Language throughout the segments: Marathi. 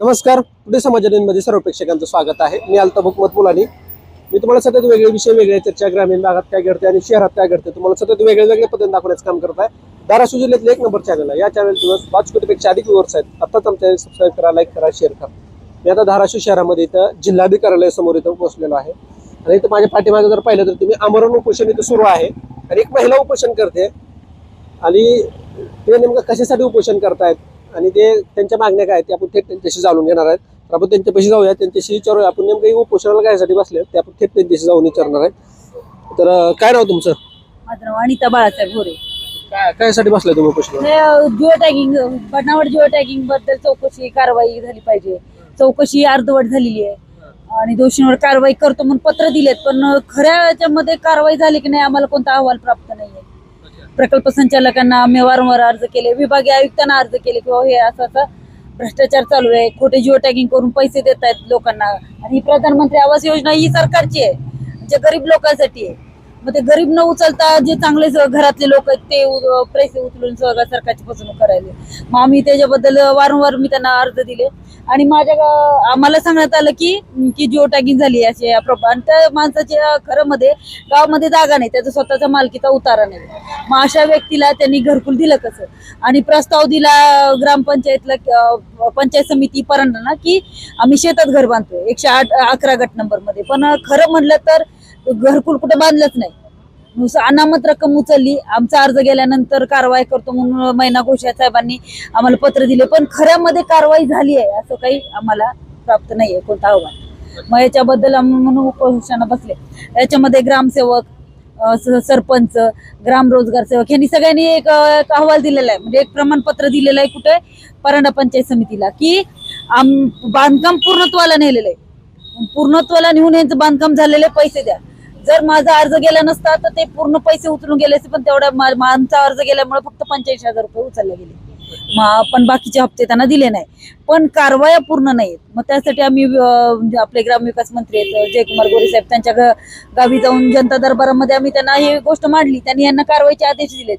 नमस्कार. पुढे समाचारांमध्ये सर्व प्रेक्षकांचं स्वागत आहे. मी अल्ताफ मुलानी. मी तुम्हाला सतत वेगळे विषय, वेगळ्या चर्चा, ग्रामीण भागात काय घडते आणि शहरात काय घडते तुम्हाला सतत वेगळे पद्धतीने दाखवण्याचं काम करत आहे. धाराशिव जिल्ह्यातले एक नंबर चॅनल आहे. या चॅनल 5 कोटीपेक्षा अधिक व्ह्यूअर्स आहेत. आताच आमच्या सबस्क्राईब करा, लाईक करा, शेअर करा. मी आता धाराशिव शहरामध्ये इथं जिल्हाधिकाऱ्यालयासमोर इथं पोहोचलेलो आहे आणि इथं माझ्या पाठीमागे जर पाहिलं तर तुम्ही आमरण उपोषण इथं सुरू आहे आणि एक महिला उपोषण करते आणि ते नेमकं कशासाठी उपोषण करतायत आणि ते त्यांच्या मागण्या काय ते आपण थेट त्यांच्याशी जाणून घेणार आहेत. तर आपण त्यांच्यापाशी जाऊया, त्यांच्याशी विचारूया आपण नेमकं उपोषणाला कायसाठी बसले ते आपण थेट त्यांच्याशी जाऊन विचारणार आहे. तर काय नाव तुमचं? माझं नाव अनिता बाळासाहेब घोरे. कायसाठी बसलाय तुम्ही उपोषण? जिओ टॅगिंग, बनावट जिओ टॅगिंग बद्दल चौकशी कारवाई झाली पाहिजे. चौकशी अर्धवट झालेली आहे आणि दोषींवर कारवाई करतो म्हणून पत्र दिलेत, पण खऱ्या याच्यामध्ये कारवाई झाली की नाही आम्हाला कोणता अहवाल प्राप्त नाहीये. प्रकल्प संचालकांना आम्ही वारंवार अर्ज केले, विभागीय आयुक्तांना अर्ज केले किंवा हे असं भ्रष्टाचार चालू आहे, खोटे जिओ टॅगिंग करून पैसे देत आहेत लोकांना. आणि ही प्रधानमंत्री आवास योजना ही सरकारची आहे, जे गरीब लोकांसाठी आहे. मग ते गरीब न उचलता जे चांगले घरातले लोक आहेत ते पैसे उचलून सरकारची फसवणूक करायला. मग आम्ही त्याच्याबद्दल वारंवार मी त्यांना अर्ज दिले आणि आम्हाला सांगण्यात आलं की जिओ टॅगिंग झाली असे आणि त्या माणसाच्या खरं मध्ये गावामध्ये जागा नाही, त्याचा स्वतःचा मालकीचा उतारा नाही. मग अशा व्यक्तीला त्यांनी घरकुल दिलं कसं? आणि प्रस्ताव दिला ग्रामपंचायतला, पंचायत समिती परंडा की आम्ही शेतात घर बांधतोय 111 गट नंबर मध्ये, पण खरं म्हणलं तर घरकुल कुठे बांधलंच नाही. नुसतं अनामत रक्कम उचलली. आमचा अर्ज गेल्यानंतर कारवाई करतो म्हणून मैना घोषाल साहेबांनी आम्हाला पत्र दिले, पण खऱ्यामध्ये कारवाई झाली आहे असं काही आम्हाला प्राप्त नाहीये कोणता अहवाल. मग याच्याबद्दल म्हणून उपोषणाला बसले. याच्यामध्ये ग्रामसेवक, सरपंच, ग्राम रोजगार सेवक यांनी सगळ्यांनी एक अहवाल दिलेला आहे, म्हणजे एक प्रमाणपत्र दिलेलं आहे कुठे परंडा पंचायत समितीला की बांधकाम पूर्णत्वाला नेलेलं आहे. पूर्णत्वाला नेऊन यांचं बांधकाम झालेले पैसे द्या. जर माझा अर्ज गेला नसता तर ते पूर्ण पैसे उचलून गेले असते, पण तेवढ्या आमचा अर्ज गेल्यामुळे फक्त 85,000 रुपये उचलले गेले. पण बाकीचे हप्ते त्यांना दिले नाही, पण कारवाया पूर्ण नाहीत. मग त्यासाठी आम्ही आपले ग्रामविकास मंत्री आहेत जयकुमार गोरे साहेब, त्यांच्या गावी जाऊन जनता दरबारामध्ये आम्ही त्यांना ही गोष्ट मांडली. त्यांनी यांना कारवाईचे आदेश दिलेत,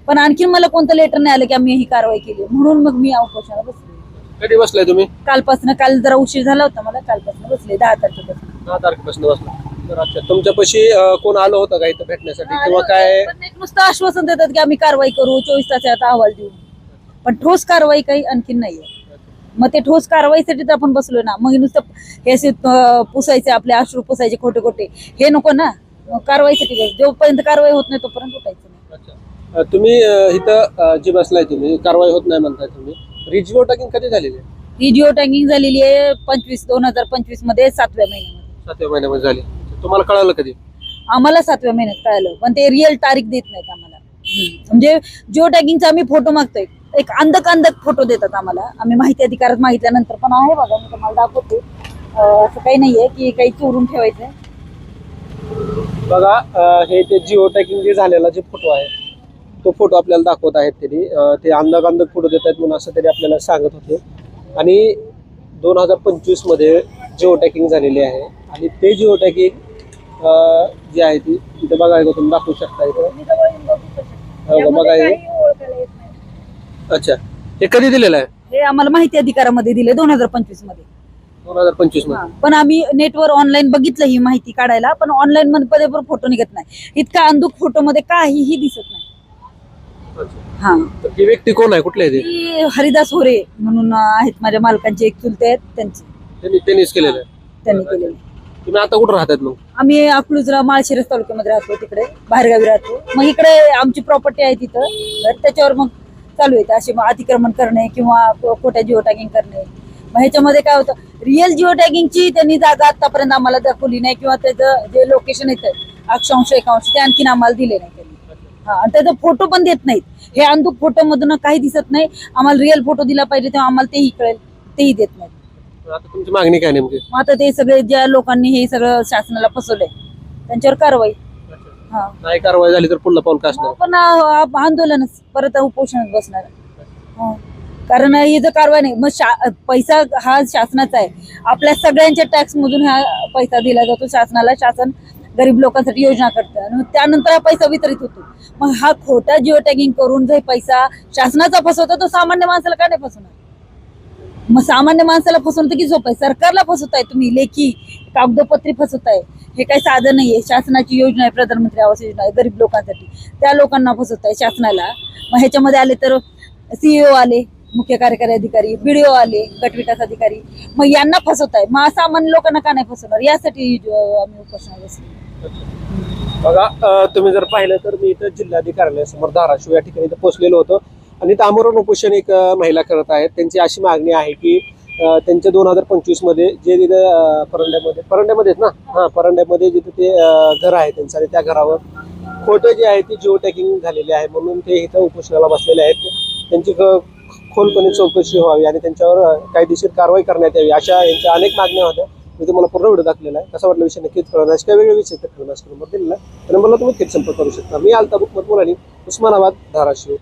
पण आणखीन मला कोणतं लेटर नाही आलं की आम्ही ही कारवाई केली. म्हणून मग मी उपोषणाला बसले. कधी बसलाय तुम्ही? कालपासून. काल जरा उशीर झाला होता मला, कालपासून बसले 10 तारखेपासून. 10 तारखेपासून बसला. तर अच्छा, तुमच्यापाशी कोण आलं होतं का इथं भेटण्यासाठी किंवा काय? नुसतं आश्वासन देतात की आम्ही कारवाई करू, 24 तासात अहवाल देऊ, पण ठोस कारवाई काही आणखीन नाहीये. मग ते ठोस कारवाईसाठी तर आपण बसलो ना. मग नुसतं हे पुसायचे, आपले अश्रू पुसायचे खोटे खोटे, हे नको ना. कारवाईसाठी जोपर्यंत कारवाई होत नाही तोपर्यंत उठायचं नाही. तुम्ही इथं जी बसलाय तुम्ही, कारवाई होत नाही म्हणताय तुम्ही. रिजिओ टॅगिंग कधी झालेली आहे? ही जिओ टॅगिंग झालेली आहे 2025 मध्ये 7व्या महिन्यामध्ये. 7व्या महिन्यामध्ये झाली. तुम्हाला कळालं कधी? आम्हाला 7व्या महिन्यात कळालं, पण ते रिअल तारीख देत नाहीत आम्हाला. म्हणजे जिओ टॅगिंगचा आम्ही फोटो मागतोय, एक अंधक फोटो देतात आम्हाला. आम्ही माहिती अधिकारात मागितल्यानंतर पण आहे बघा, मी तुम्हाला दाखवते. असं काही नाहीये की काही चोरून ठेवायचंय. बघा, हे ते जिओ टॅगिंग जे झालेला जे फोटो आहे तो फोटो आपल्याला दाखवत आहेत त्यांनी. ते अंधक फोटो देत आहेत म्हणून असं तरी आपल्याला सांगत होते. आणि 2025 मध्ये जिओ टॅगिंग झालेली आहे आणि ते जिओ टॅगिंग जी आहे ती इथे बघा, तुम्ही दाखवू शकता इथं बघा हे. अच्छा, हे कधी दिलेलं आहे? हे आम्हाला माहिती अधिकारामध्ये दिले 2025 मध्ये. 2025 मध्ये. पण आम्ही नेटवर ऑनलाईन बघितलं ही माहिती काढायला, पण ऑनलाईन मध्ये पण फोटो निघत नाही. इतका अंधुक फोटो मध्ये काहीही दिसत नाही. हा, ही व्यक्ती कोण आहे, कुठले आहे ते? हरिदास होरे म्हणून आहेत, माझ्या मालकांचे एक चुलते आहेत, त्यांनीच केलेलं आहे. त्यांनी केलेलं. तुम्ही आता कुठं राहतात मग? आम्ही अकलूजला माळशिरस तालुक्यामध्ये राहतो, तिकडे बाहेरगावी राहतो. मग इकडे आमची प्रॉपर्टी आहे तिथं, तर त्याच्यावर मग चालू आहे असे अतिक्रमण करणे किंवा खोट्या जिओ टॅगिंग करणे. मग ह्याच्यामध्ये काय होतं, रिअल जिओ टॅगिंगची त्यांनी जागा आतापर्यंत आम्हाला दाखवली नाही किंवा त्याचं जे लोकेशन येतं अक्षांश एकांश ते आणखीन आम्हाला दिले नाही त्यांनी. हा, आणि त्याचा फोटो पण देत नाहीत. हे अंधुक फोटो मधून काही दिसत नाही. आम्हाला रिअल फोटो दिला पाहिजे तेव्हा आम्हाला तेही कळेल, तेही देत नाहीत. आता तुमची मागणी काय नेमकी? मग आता ते सगळे ज्या लोकांनी हे सगळं शासनाला फसवलंय त्यांच्यावर कारवाई. हा, नाही कारवाई झाली तर पुढलं पाऊल काय असणार? पण आंदोलनच, परत उपोषणात बसणार. कारण ही जर कारवाई नाही, मग पैसा हा शासनाचा आहे. आपल्या सगळ्यांच्या टॅक्स मधून हा पैसा दिला जातो शासनाला. शासन गरीब लोकांसाठी योजना करतं आणि त्यानंतर हा पैसा वितरित होतो. मग हा खोटा जिओ टॅगिंग करून जर पैसा शासनाचा फसवतो तो सामान्य माणसाला का नाही फसवणार? मग सामान्य माणसाला फसवणं तर किती सोपं आहे. सरकारला फसवताय तुम्ही, लेखी कागदोपत्री फसवताय. हे काही साधन नाहीये. शासनाची योजना आहे, प्रधानमंत्री आवास योजना आहे गरीब लोकांसाठी, त्या लोकांना फसवताय शासनाला. मग ह्याच्यामध्ये आले तर सीईओ आले, मुख्य कार्यकारी अधिकारी, बीडीओ आले, गटविकास अधिकारी, मग यांना फसवताय. मग सामान्य लोकांना का नाही फसवणार, यासाठी आम्ही उपोषणाला बसलो. बघा तुम्ही जर पाहिलं तर मी इथं जिल्हाधिकाऱ्यासमोर धाराशिव या ठिकाणी इथं पोहोचलेलो होतो आणि इथं आमरण उपोषण एक महिला करत आहेत. त्यांची अशी मागणी आहे की त्यांच्या 2025 मध्ये जे तिथं परंड्यामध्येच ना, हा परंड्यामध्ये जिथे ते घर आहे त्यांचं आणि त्या घरावर खोटे जे आहे ती जिओ टॅगिंग झालेली आहे, म्हणून ते इथं उपोषणाला बसलेले आहेत. त्यांची खोलपणे चौकशी व्हावी आणि त्यांच्यावर कायदेशीर कारवाई करण्यात यावी, अशा यांच्या अनेक मागण्या होत्या. मी तुम्हाला पूर्ण व्हिडिओ दाखलेला आहे. कसा वाटला विषय नक्कीच कळणार. काय वेगळे विषय तर नंबर दिलेला आहे, त्या नंबरला तुम्ही थेट संपर्क करू शकता. मी अल्ताफ हुकमत मुलानी, उस्मानाबाद, धाराशिव.